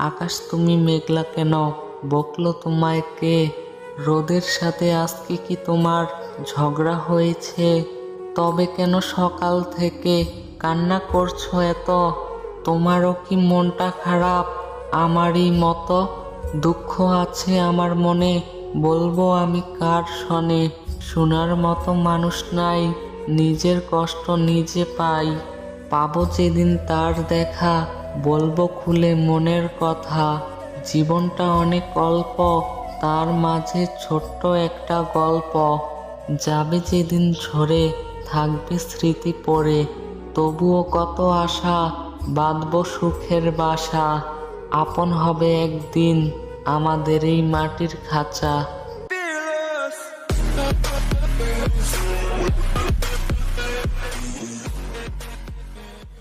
আকাশ তুমি মেঘলা কেন, বকলো তোমায় কে? রোদের সাথে আজকে কি তোমার ঝগড়া হয়েছে? তবে কেন সকাল থেকে কান্না করছো এত? তোমারও কি মনটা খারাপ আমারই মতো? দুঃখ আছে আমার মনে, বলবো আমি কার শনে? শোনার মতো মানুষ নাই, নিজের কষ্ট নিজে পাই। পাবো যেদিন তার দেখা, বলবো খুলে মনের কথা। জীবনটা অনেক অল্প, তার মাঝে ছোট্ট একটা গল্প। যাবে যেদিন ঝরে, থাকবে স্মৃতি পড়ে, তবুও কত আশা, বাঁধবো সুখের বাসা। আপন হবে একদিন আমাদের এই মাটির খাঁচা।